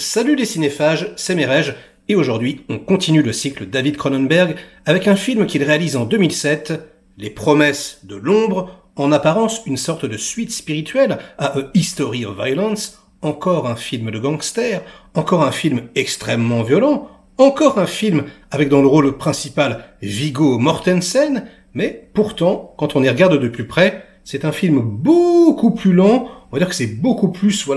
Salut les cinéphages, c'est Merej, et aujourd'hui on continue le cycle David Cronenberg avec un film qu'il réalise en 2007, Les Promesses de l'Ombre, en apparence une sorte de suite spirituelle à A History of Violence, encore un film de gangster, encore un film extrêmement violent, encore un film avec dans le rôle principal Viggo Mortensen, mais pourtant, quand on y regarde de plus près, c'est un film beaucoup plus lent, on va dire que c'est beaucoup plus,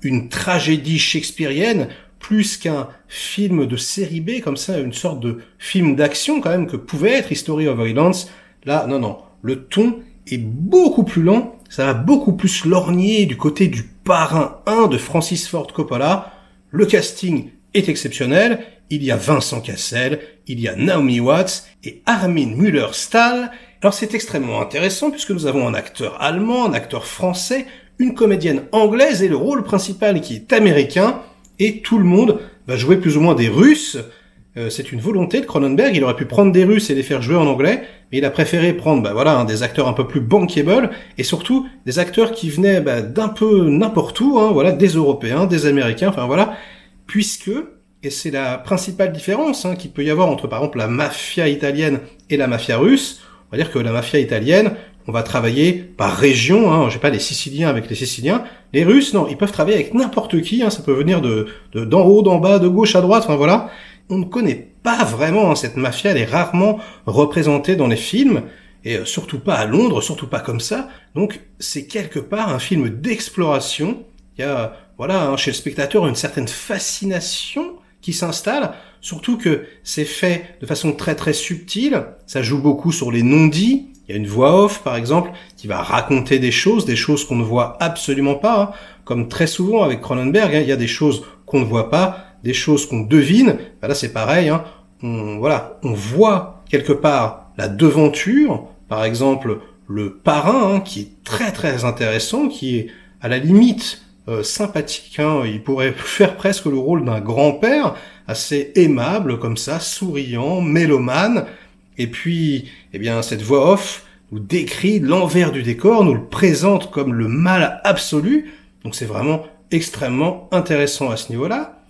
une tragédie shakespearienne, plus qu'un film de série B, comme ça, une sorte de film d'action quand même que pouvait être History of Violence. Là, non, le ton est beaucoup plus lent, ça va beaucoup plus lorgner du côté du Parrain 1 de Francis Ford Coppola. Le casting est exceptionnel, il y a Vincent Cassel, il y a Naomi Watts et Armin Müller-Stahl. Alors c'est extrêmement intéressant puisque nous avons un acteur allemand, un acteur français, une comédienne anglaise et le rôle principal qui est américain, et tout le monde va jouer plus ou moins des Russes. C'est une volonté de Cronenberg, il aurait pu prendre des Russes et les faire jouer en anglais, mais il a préféré prendre des acteurs un peu plus bankable, et surtout des acteurs qui venaient d'un peu n'importe où, des Européens, des Américains, puisque, et c'est la principale différence qu'il peut y avoir entre par exemple la mafia italienne et la mafia russe, on va dire que la mafia italienne, on va travailler par région, les Siciliens avec les Siciliens. Les Russes, non, ils peuvent travailler avec n'importe qui, ça peut venir d'en haut, d'en bas, de gauche à droite, On ne connaît pas vraiment cette mafia, elle est rarement représentée dans les films, et surtout pas à Londres, surtout pas comme ça. Donc c'est quelque part un film d'exploration. Il y a, chez le spectateur une certaine fascination qui s'installe, surtout que c'est fait de façon très très subtile, ça joue beaucoup sur les non-dits. Il y a une voix off, par exemple, qui va raconter des choses qu'on ne voit absolument pas, comme très souvent avec Cronenberg, il y a des choses qu'on ne voit pas, des choses qu'on devine. Là, c'est pareil, on voit quelque part la devanture, par exemple, le Parrain, qui est très très intéressant, qui est à la limite sympathique, il pourrait faire presque le rôle d'un grand-père, assez aimable, comme ça, souriant, mélomane. Et puis, cette voix off nous décrit l'envers du décor, nous le présente comme le mal absolu. Donc c'est vraiment extrêmement intéressant à ce niveau-là.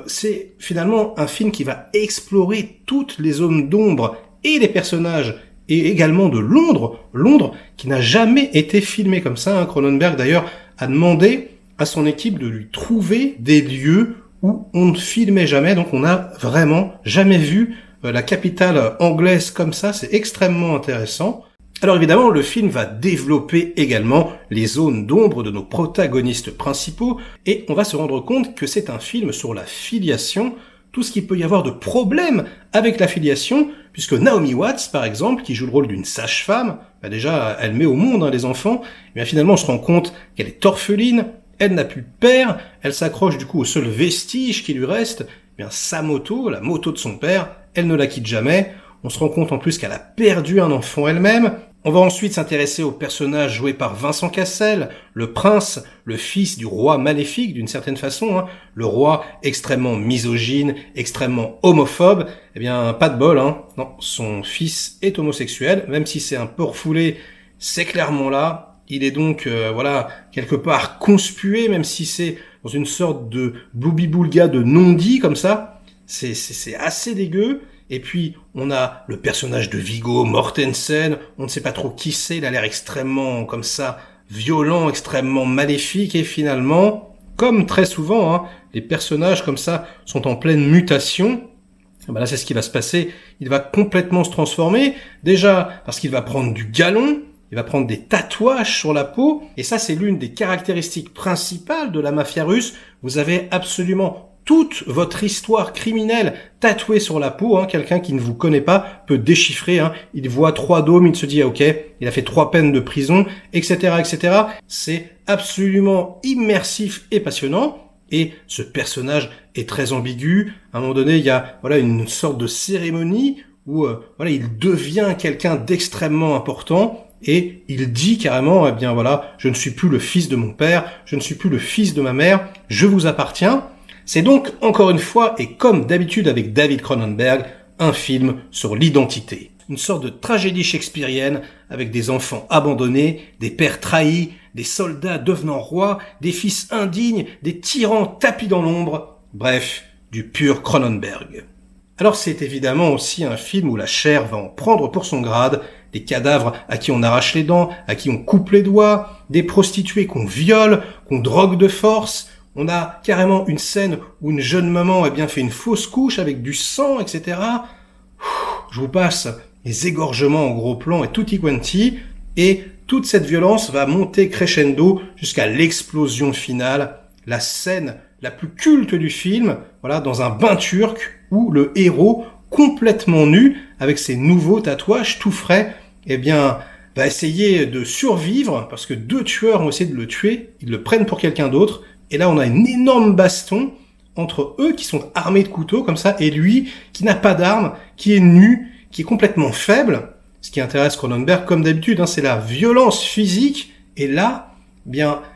C'est finalement un film qui va explorer toutes les zones d'ombre et les personnages, et également de Londres. Londres qui n'a jamais été filmé comme ça. Cronenberg d'ailleurs a demandé à son équipe de lui trouver des lieux où on ne filmait jamais. Donc on n'a vraiment jamais vu la capitale anglaise comme ça, c'est extrêmement intéressant. Alors évidemment, le film va développer également les zones d'ombre de nos protagonistes principaux, et on va se rendre compte que c'est un film sur la filiation, tout ce qu'il peut y avoir de problème avec la filiation, puisque Naomi Watts, par exemple, qui joue le rôle d'une sage-femme, déjà, elle met au monde les enfants, et finalement on se rend compte qu'elle est orpheline, elle n'a plus de père, elle s'accroche du coup au seul vestige qui lui reste, sa moto, la moto de son père, elle ne la quitte jamais. On se rend compte en plus qu'elle a perdu un enfant elle-même. On va ensuite s'intéresser au personnage joué par Vincent Cassel, le prince, le fils du roi maléfique d'une certaine façon, le roi extrêmement misogyne, extrêmement homophobe. Pas de bol, non, son fils est homosexuel, même si c'est un peu refoulé, c'est clairement là. Il est donc, quelque part conspué, même si c'est dans une sorte de bloubi-boulga de non-dit comme ça. C'est assez dégueu. Et puis, on a le personnage de Viggo Mortensen. On ne sait pas trop qui c'est. Il a l'air extrêmement, comme ça, violent, extrêmement maléfique. Et finalement, comme très souvent, les personnages comme ça sont en pleine mutation. Là, c'est ce qui va se passer. Il va complètement se transformer. Déjà, parce qu'il va prendre du galon. Il va prendre des tatouages sur la peau. Et ça, c'est l'une des caractéristiques principales de la mafia russe. Vous avez absolument toute votre histoire criminelle tatouée sur la peau. Quelqu'un qui ne vous connaît pas peut déchiffrer. Il voit 3 dômes, il se dit ok, il a fait 3 peines de prison, etc., etc. C'est absolument immersif et passionnant. Et ce personnage est très ambigu. À un moment donné, il y a une sorte de cérémonie où il devient quelqu'un d'extrêmement important. Et il dit carrément, je ne suis plus le fils de mon père, je ne suis plus le fils de ma mère, je vous appartiens. C'est donc, encore une fois, et comme d'habitude avec David Cronenberg, un film sur l'identité. Une sorte de tragédie shakespearienne avec des enfants abandonnés, des pères trahis, des soldats devenant rois, des fils indignes, des tyrans tapis dans l'ombre. Bref, du pur Cronenberg. Alors c'est évidemment aussi un film où la chair va en prendre pour son grade, des cadavres à qui on arrache les dents, à qui on coupe les doigts, des prostituées qu'on viole, qu'on drogue de force. On a carrément une scène où une jeune maman fait une fausse couche avec du sang, etc. Je vous passe les égorgements en gros plan et tutti quanti, et toute cette violence va monter crescendo jusqu'à l'explosion finale, la scène la plus culte du film, voilà, dans un bain turc où le héros, complètement nu, avec ses nouveaux tatouages tout frais, va essayer de survivre parce que 2 tueurs ont essayé de le tuer, ils le prennent pour quelqu'un d'autre, et là on a une énorme baston entre eux qui sont armés de couteaux comme ça, et lui qui n'a pas d'arme, qui est nu, qui est complètement faible. Ce qui intéresse Cronenberg, comme d'habitude, c'est la violence physique, et là,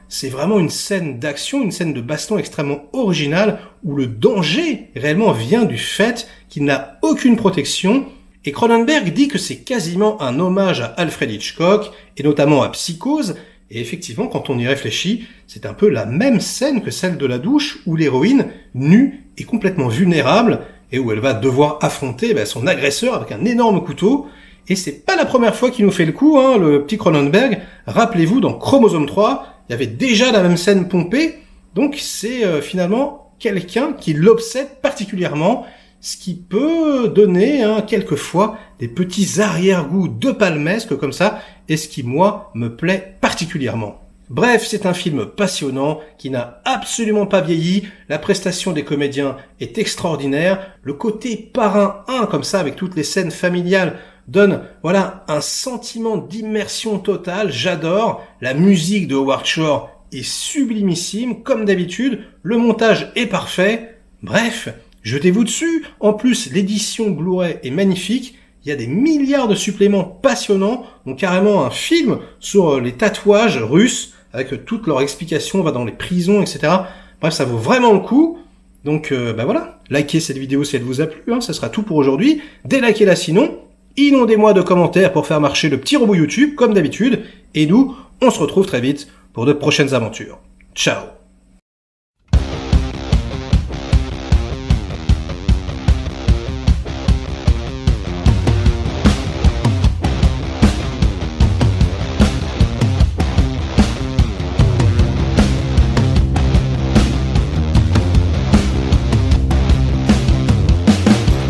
c'est vraiment une scène d'action, une scène de baston extrêmement originale, où le danger réellement vient du fait qu'il n'a aucune protection, et Cronenberg dit que c'est quasiment un hommage à Alfred Hitchcock, et notamment à Psychose, et effectivement, quand on y réfléchit, c'est un peu la même scène que celle de la douche, où l'héroïne, nue, est complètement vulnérable, et où elle va devoir affronter son agresseur avec un énorme couteau. Et c'est pas la première fois qu'il nous fait le coup, le petit Cronenberg. Rappelez-vous, dans Chromosome 3, il y avait déjà la même scène pompée, donc c'est finalement quelqu'un qui l'obsède particulièrement, ce qui peut donner quelquefois des petits arrière-goûts de palmesque comme ça, et ce qui, moi, me plaît particulièrement. Bref, c'est un film passionnant, qui n'a absolument pas vieilli, la prestation des comédiens est extraordinaire, le côté parrain 1 comme ça, avec toutes les scènes familiales, donne, un sentiment d'immersion totale, j'adore, la musique de Howard Shore est sublimissime, comme d'habitude, le montage est parfait, bref, jetez-vous dessus, en plus l'édition Blu-ray est magnifique, il y a des milliards de suppléments passionnants, donc carrément un film sur les tatouages russes, avec toutes leurs explications, on va dans les prisons, etc. Bref, ça vaut vraiment le coup. Donc voilà, likez cette vidéo si elle vous a plu, ça sera tout pour aujourd'hui. Délikez-la sinon, inondez-moi de commentaires pour faire marcher le petit robot YouTube, comme d'habitude. Et nous, on se retrouve très vite pour de prochaines aventures. Ciao!